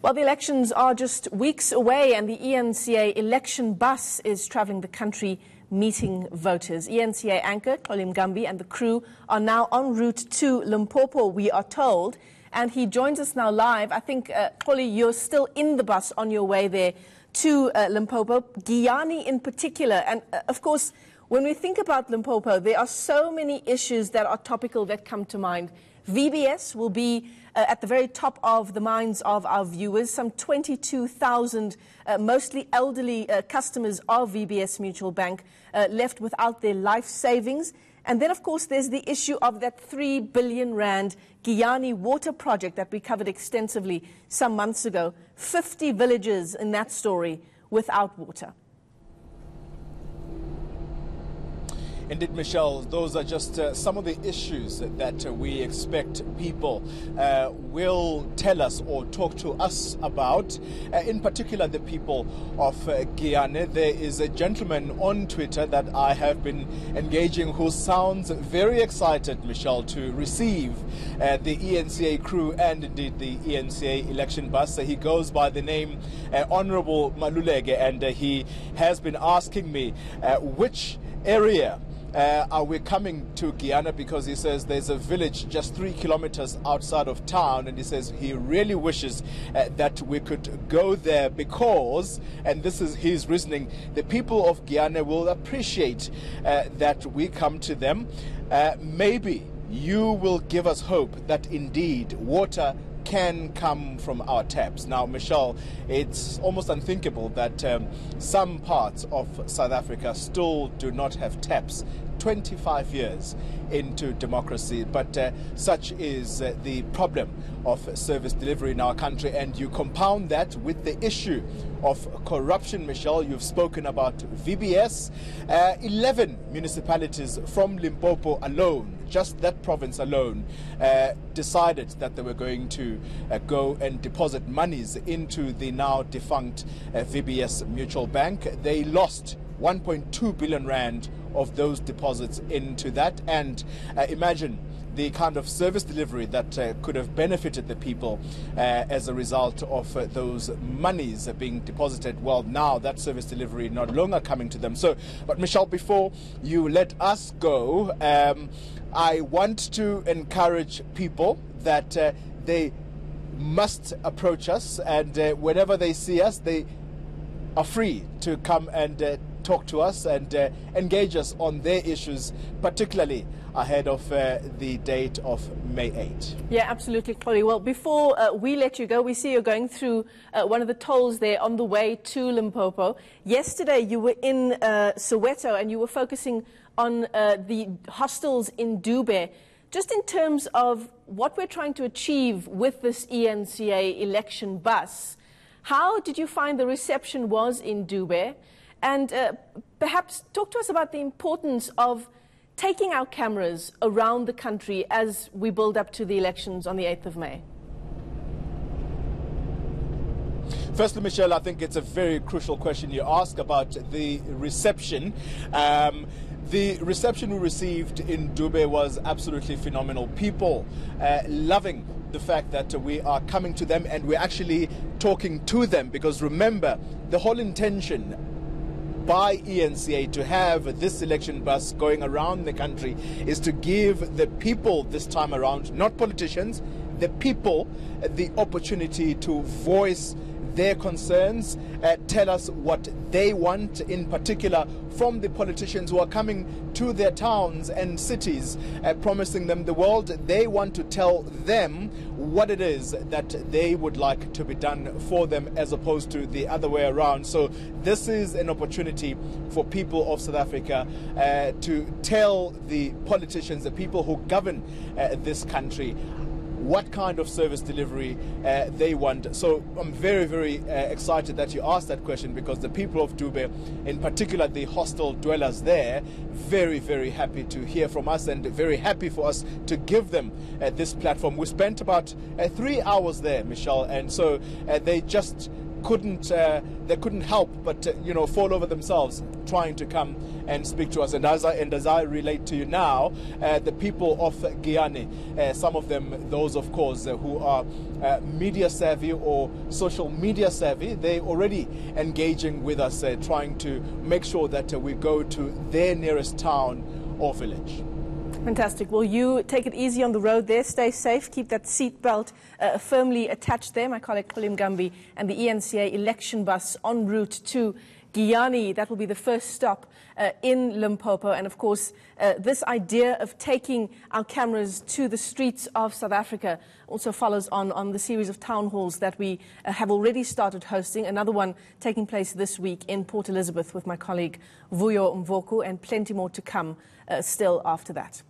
Well, the elections are just weeks away and the eNCA election bus is travelling the country meeting voters. eNCA anchor Xoli Mngambi and the crew are now en route to Limpopo, we are told. And he joins us now live. I think, Xoli, you're still in the bus on your way there to Limpopo, Giyani in particular. And, of course, when we think about Limpopo, there are so many issues that are topical that come to mind. VBS will be at the very top of the minds of our viewers. Some 22,000, mostly elderly customers of VBS Mutual Bank left without their life savings. And then, of course, there's the issue of that 3 billion rand Giyani water project that we covered extensively some months ago. 50 villages in that story without water. Indeed, Michelle, those are just some of the issues that we expect people will tell us or talk to us about, in particular the people of Giyani. There is a gentleman on Twitter that I have been engaging who sounds very excited, Michelle, to receive the eNCA crew and indeed the eNCA election bus. He goes by the name Honorable Maluleke, and he has been asking me which area are we coming to Giyani, because he says there's a village just 3 kilometers outside of town, and he says he really wishes that we could go there because, and this is his reasoning, the people of Giyani will appreciate that we come to them. Maybe you will give us hope that indeed water can come from our taps. Now, Michelle, it's almost unthinkable that some parts of South Africa still do not have taps 25 years into democracy, but such is the problem of service delivery in our country. And you compound that with the issue of corruption, Michelle. You've spoken about VBS. 11 municipalities from Limpopo alone, just that province alone, decided that they were going to go and deposit monies into the now defunct VBS Mutual Bank. They lost 1.2 billion rand of those deposits into that, and imagine the kind of service delivery that could have benefited the people as a result of those monies being deposited. Well, now that service delivery no longer coming to them. So, but Michelle, before you let us go, I want to encourage people that they must approach us, and whenever they see us, they are free to come and talk to us and engage us on their issues, particularly ahead of the date of May 8. Yeah, absolutely, Xoli. Well, before we let you go, we see you're going through one of the tolls there on the way to Limpopo. Yesterday, you were in Soweto and you were focusing on the hostels in Dube. Just in terms of what we're trying to achieve with this eNCA election bus, how did you find the reception was in Dube? And perhaps talk to us about the importance of taking our cameras around the country as we build up to the elections on the 8th of May. Firstly, Michelle, I think it's a very crucial question you ask about the reception. The reception we received in Dube was absolutely phenomenal. People loving the fact that we are coming to them and we're actually talking to them, because remember, the whole intention by eNCA to have this election bus going around the country is to give the people this time around, not politicians, the people, the opportunity to voice their concerns, tell us what they want, in particular from the politicians who are coming to their towns and cities, promising them the world. They want to tell them what it is that they would like to be done for them, as opposed to the other way around. So this is an opportunity for people of South Africa to tell the politicians, the people who govern this country, what kind of service delivery they want. So I'm very, very excited that you asked that question, because the people of Dube, in particular the hostel dwellers there, very, very happy to hear from us and very happy for us to give them this platform. We spent about 3 hours there, Michelle, and so they just couldn't help but fall over themselves trying to come and speak to us. And as I relate to you now, the people of Guyana, some of them, those of course who are media savvy or social media savvy, they're already engaging with us, trying to make sure that we go to their nearest town or village. Fantastic. Well, you take it easy on the road there. Stay safe. Keep that seatbelt firmly attached there. My colleague Xoli Mngambi and the eNCA election bus en route to Guyana. That will be the first stop in Limpopo. And of course, this idea of taking our cameras to the streets of South Africa also follows on the series of town halls that we have already started hosting. Another one taking place this week in Port Elizabeth with my colleague Vuyo Mvoku, and plenty more to come still after that.